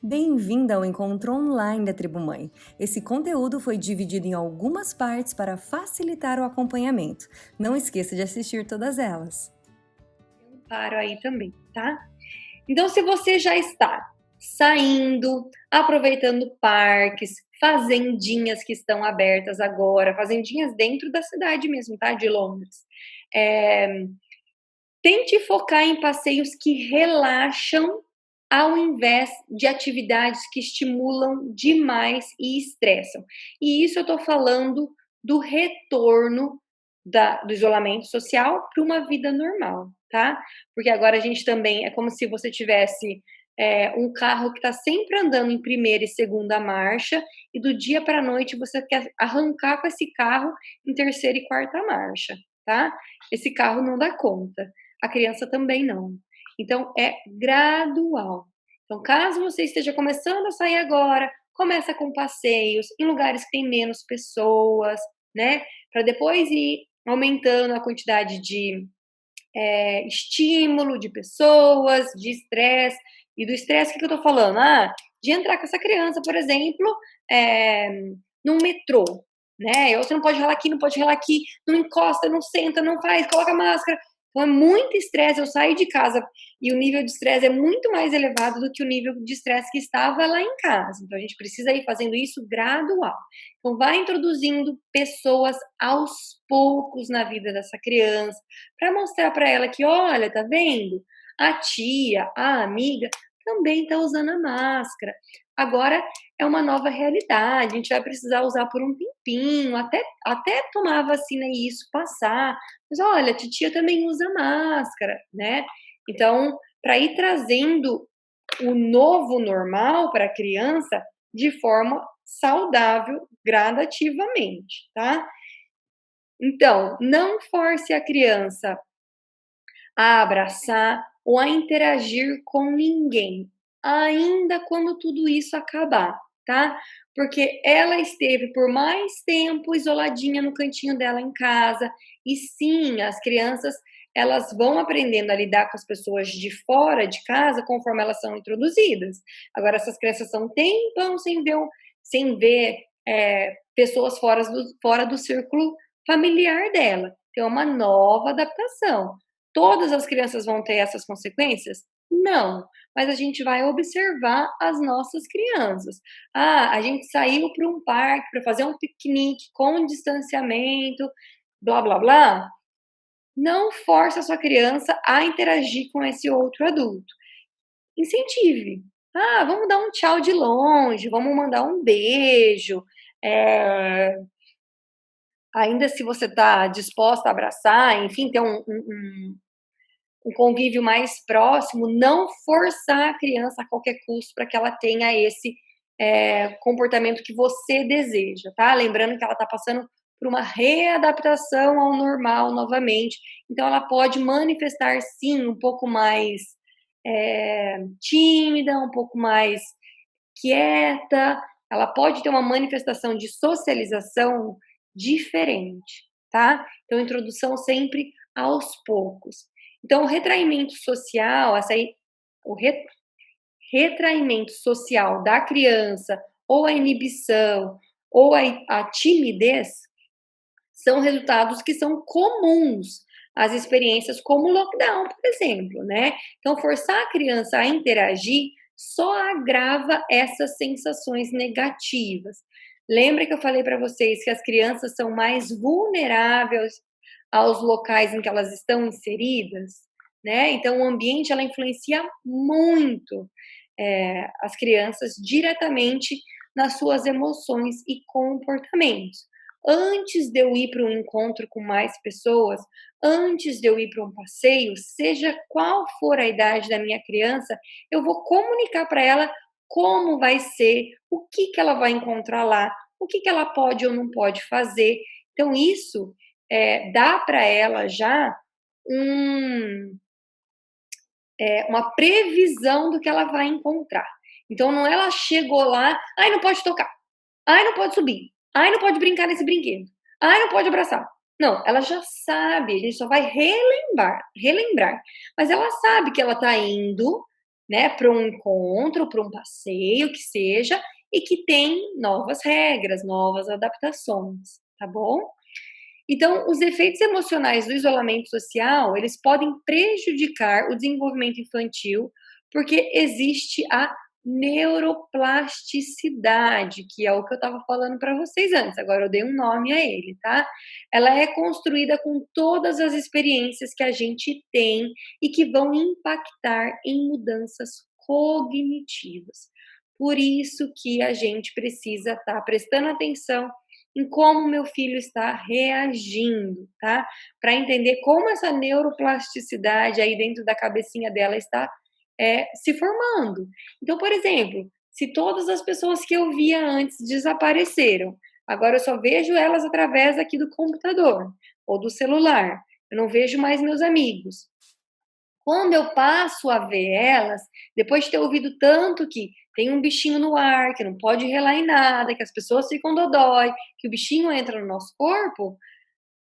Bem-vinda ao encontro online da Tribo Mãe. Esse conteúdo foi dividido em algumas partes para facilitar o acompanhamento. Não esqueça de assistir todas elas. Paro aí também, tá? Então, se você já está saindo, aproveitando parques, fazendinhas que estão abertas agora, fazendinhas dentro da cidade mesmo, tá? De Londres. Tente focar em passeios que relaxam ao invés de atividades que estimulam demais e estressam. E isso eu tô falando do retorno do isolamento social para uma vida normal, tá? Porque agora a gente também é como se você tivesse um carro que está sempre andando em primeira e segunda marcha, e do dia para a noite você quer arrancar com esse carro em terceira e quarta marcha, tá? Esse carro não dá conta. A criança também não. Então é gradual. Então, caso você esteja começando a sair agora, começa com passeios em lugares que tem menos pessoas, né? Para depois ir aumentando a quantidade de estímulo, de pessoas, de estresse. E do estresse, o que eu tô falando? De entrar com essa criança, por exemplo, é, num metrô, né? Você não pode ralar aqui, não pode ralar aqui, não encosta, não senta, não faz, coloca máscara. Então é muito estresse. Eu saio de casa e o nível de estresse é muito mais elevado do que o nível de estresse que estava lá em casa. Então a gente precisa ir fazendo isso gradual. Então vai introduzindo pessoas aos poucos na vida dessa criança, para mostrar para ela que, olha, tá vendo? A tia, a amiga também tá usando a máscara. Agora é uma nova realidade, a gente vai precisar usar por um tempinho, até tomar a vacina e isso passar. Mas olha, a titia também usa máscara, né? Então, para ir trazendo o novo normal para a criança de forma saudável, gradativamente, tá? Então, não force a criança a abraçar ou a interagir com ninguém, ainda quando tudo isso acabar, tá? Porque ela esteve por mais tempo isoladinha no cantinho dela em casa, e sim, as crianças elas vão aprendendo a lidar com as pessoas de fora de casa conforme elas são introduzidas. Agora, essas crianças estão um tempão sem ver pessoas fora do círculo familiar dela. Então, é uma nova adaptação. Todas as crianças vão ter essas consequências? Não, mas a gente vai observar as nossas crianças. A gente saiu para um parque para fazer um piquenique com distanciamento, blá blá blá. Não force a sua criança a interagir com esse outro adulto. Incentive. Vamos dar um tchau de longe, vamos mandar um beijo. É, ainda se você está disposta a abraçar, enfim, ter um convívio mais próximo, não forçar a criança a qualquer custo para que ela tenha esse comportamento que você deseja, tá? Lembrando que ela está passando por uma readaptação ao normal novamente, então ela pode manifestar sim um pouco mais tímida, um pouco mais quieta, ela pode ter uma manifestação de socialização diferente, tá? Então, introdução sempre aos poucos. Então, o retraimento social, o retraimento social da criança, ou a inibição, ou a timidez, são resultados que são comuns às experiências como o lockdown, por exemplo, né? Então, forçar a criança a interagir só agrava essas sensações negativas. Lembra que eu falei para vocês que as crianças são mais vulneráveis aos locais em que elas estão inseridas, né? Então, o ambiente ela influencia muito as crianças diretamente nas suas emoções e comportamentos. Antes de eu ir para um encontro com mais pessoas, antes de eu ir para um passeio, seja qual for a idade da minha criança, eu vou comunicar para ela como vai ser, o que ela vai encontrar lá, o que ela pode ou não pode fazer. Então, isso dá para ela já um, uma previsão do que ela vai encontrar. Então, não ela chegou lá, ai, não pode tocar, ai, não pode subir, ai, não pode brincar nesse brinquedo, ai, não pode abraçar. Não, ela já sabe, a gente só vai relembrar. Mas ela sabe que ela tá indo né, para um encontro, para um passeio, que seja, e que tem novas regras, novas adaptações, tá bom? Então, os efeitos emocionais do isolamento social, eles podem prejudicar o desenvolvimento infantil, porque existe a neuroplasticidade, que é o que eu estava falando para vocês antes, agora eu dei um nome a ele, tá? Ela é construída com todas as experiências que a gente tem e que vão impactar em mudanças cognitivas. Por isso que a gente precisa estar prestando atenção em como meu filho está reagindo, tá? Para entender como essa neuroplasticidade aí dentro da cabecinha dela está se formando. Então, por exemplo, se todas as pessoas que eu via antes desapareceram, agora eu só vejo elas através aqui do computador ou do celular. Eu não vejo mais meus amigos. Quando eu passo a ver elas, depois de ter ouvido tanto que tem um bichinho no ar, que não pode relar em nada, que as pessoas ficam dodói, que o bichinho entra no nosso corpo,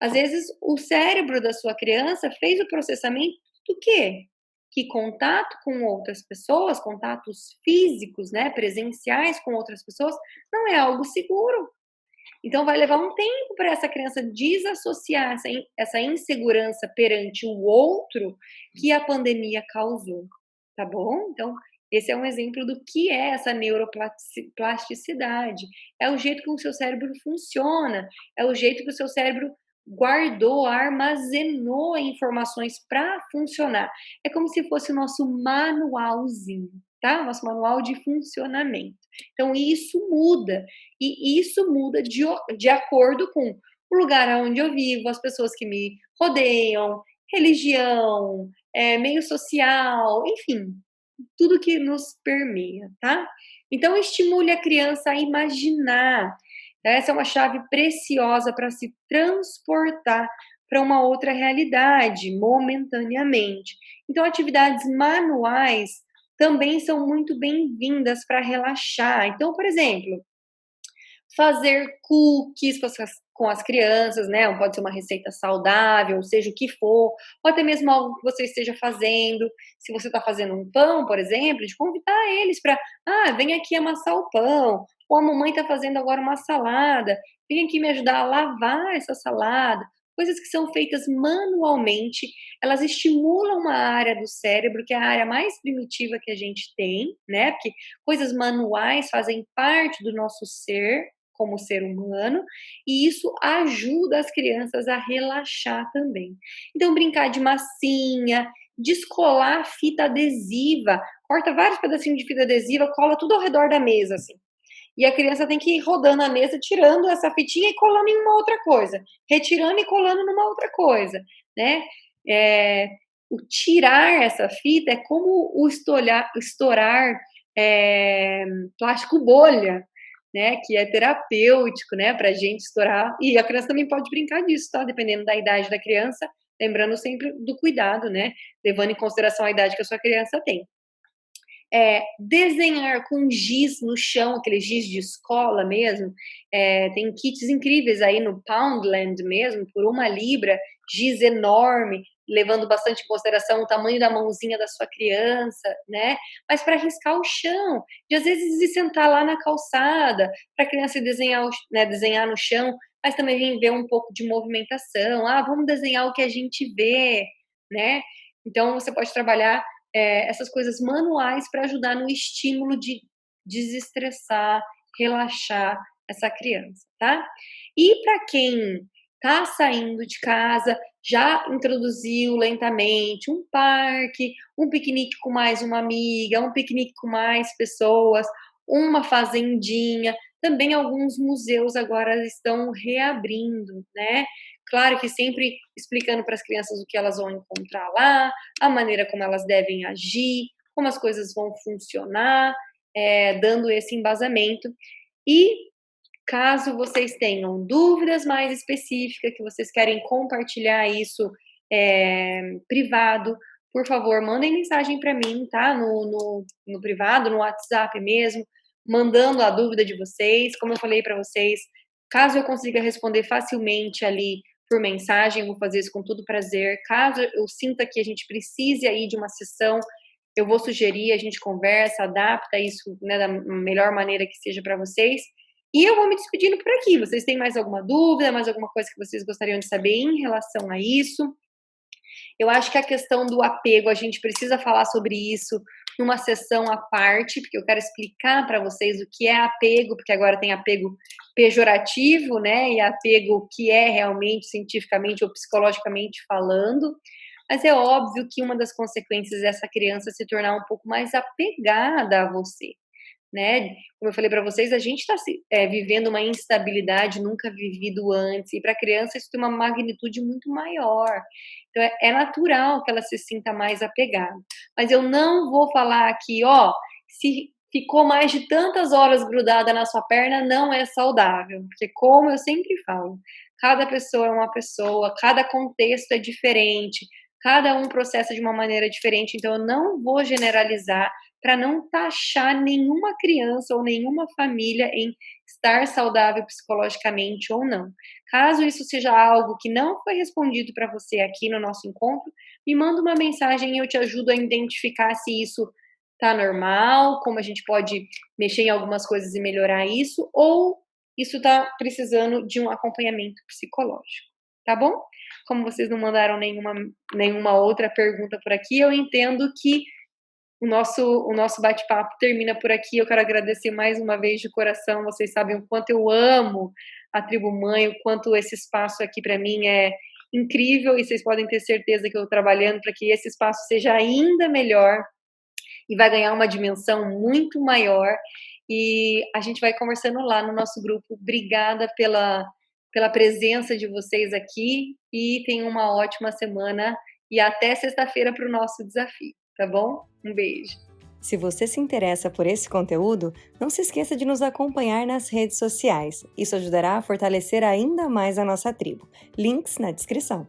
às vezes o cérebro da sua criança fez o processamento do quê? Que contato com outras pessoas, contatos físicos, né, presenciais com outras pessoas, não é algo seguro. Então, vai levar um tempo para essa criança desassociar essa insegurança perante o outro que a pandemia causou, tá bom? Então, esse é um exemplo do que é essa neuroplasticidade. É o jeito que o seu cérebro funciona, é o jeito que o seu cérebro guardou, armazenou informações para funcionar. É como se fosse o nosso manualzinho, tá? Nosso manual de funcionamento. Então, isso muda. E isso muda de acordo com o lugar onde eu vivo, as pessoas que me rodeiam, religião, meio social, enfim, tudo que nos permeia, tá? Então, estimule a criança a imaginar. Essa é uma chave preciosa para se transportar para uma outra realidade, momentaneamente. Então, atividades manuais também são muito bem-vindas para relaxar. Então, por exemplo, fazer cookies com as crianças, né? Pode ser uma receita saudável, seja o que for, ou até mesmo algo que você esteja fazendo. Se você está fazendo um pão, por exemplo, de convidar eles para, vem aqui amassar o pão, ou a mamãe está fazendo agora uma salada, vem aqui me ajudar a lavar essa salada. Coisas que são feitas manualmente, elas estimulam uma área do cérebro, que é a área mais primitiva que a gente tem, né? Porque coisas manuais fazem parte do nosso ser, como ser humano, e isso ajuda as crianças a relaxar também. Então, brincar de massinha, descolar fita adesiva, corta vários pedacinhos de fita adesiva, cola tudo ao redor da mesa, assim. E a criança tem que ir rodando a mesa, tirando essa fitinha e colando em uma outra coisa, retirando e colando numa outra coisa, né? É, o tirar essa fita é como estourar plástico bolha, né, que é terapêutico, né, pra gente estourar. E a criança também pode brincar disso, tá? Dependendo da idade da criança, lembrando sempre do cuidado, né, levando em consideração a idade que a sua criança tem. Desenhar com giz no chão, aquele giz de escola mesmo, tem kits incríveis aí no Poundland mesmo, por 1 libra, giz enorme, levando bastante em consideração o tamanho da mãozinha da sua criança, né? Mas para riscar o chão, e às vezes ir sentar lá na calçada, para a criança desenhar, né, desenhar no chão, mas também ver um pouco de movimentação. Vamos desenhar o que a gente vê, né? Então você pode trabalhar essas coisas manuais para ajudar no estímulo de desestressar, relaxar essa criança, tá? E para quem tá saindo de casa, já introduziu lentamente um parque, um piquenique com mais uma amiga, um piquenique com mais pessoas, uma fazendinha. Também alguns museus agora estão reabrindo, né? Claro que sempre explicando para as crianças o que elas vão encontrar lá, a maneira como elas devem agir, como as coisas vão funcionar, dando esse embasamento. E caso vocês tenham dúvidas mais específicas, que vocês querem compartilhar isso privado, por favor, mandem mensagem para mim, tá? No privado, no WhatsApp mesmo, mandando a dúvida de vocês. Como eu falei para vocês, caso eu consiga responder facilmente ali por mensagem, eu vou fazer isso com todo prazer. Caso eu sinta que a gente precise aí de uma sessão eu vou sugerir, a gente conversa, adapta isso, né, da melhor maneira que seja para vocês. E eu vou me despedindo por aqui. Vocês têm mais alguma dúvida, mais alguma coisa que vocês gostariam de saber em relação a isso? Eu acho que a questão do apego, a gente precisa falar sobre isso numa sessão à parte, porque eu quero explicar para vocês o que é apego, porque agora tem apego pejorativo, né? E apego que é realmente cientificamente ou psicologicamente falando. Mas é óbvio que uma das consequências dessa criança se tornar um pouco mais apegada a você, né? Como eu falei para vocês, a gente está vivendo uma instabilidade nunca vivido antes, e para a criança isso tem uma magnitude muito maior. Então é natural que ela se sinta mais apegada. Mas eu não vou falar aqui, ó, se ficou mais de tantas horas grudada na sua perna, não é saudável. Porque, como eu sempre falo, cada pessoa é uma pessoa, cada contexto é diferente, cada um processa de uma maneira diferente, então eu não vou generalizar para não taxar nenhuma criança ou nenhuma família em estar saudável psicologicamente ou não. Caso isso seja algo que não foi respondido para você aqui no nosso encontro, me manda uma mensagem e eu te ajudo a identificar se isso tá normal, como a gente pode mexer em algumas coisas e melhorar isso, ou isso tá precisando de um acompanhamento psicológico, tá bom? Como vocês não mandaram nenhuma outra pergunta por aqui, eu entendo que o nosso bate-papo termina por aqui. Eu quero agradecer mais uma vez de coração. Vocês sabem o quanto eu amo a Tribo Mãe, o quanto esse espaço aqui para mim é incrível, e vocês podem ter certeza que eu estou trabalhando para que esse espaço seja ainda melhor e vai ganhar uma dimensão muito maior. E a gente vai conversando lá no nosso grupo. Obrigada pela presença de vocês aqui e tenham uma ótima semana e até sexta-feira para o nosso desafio, tá bom? Um beijo. Se você se interessa por esse conteúdo, não se esqueça de nos acompanhar nas redes sociais. Isso ajudará a fortalecer ainda mais a nossa tribo. Links na descrição.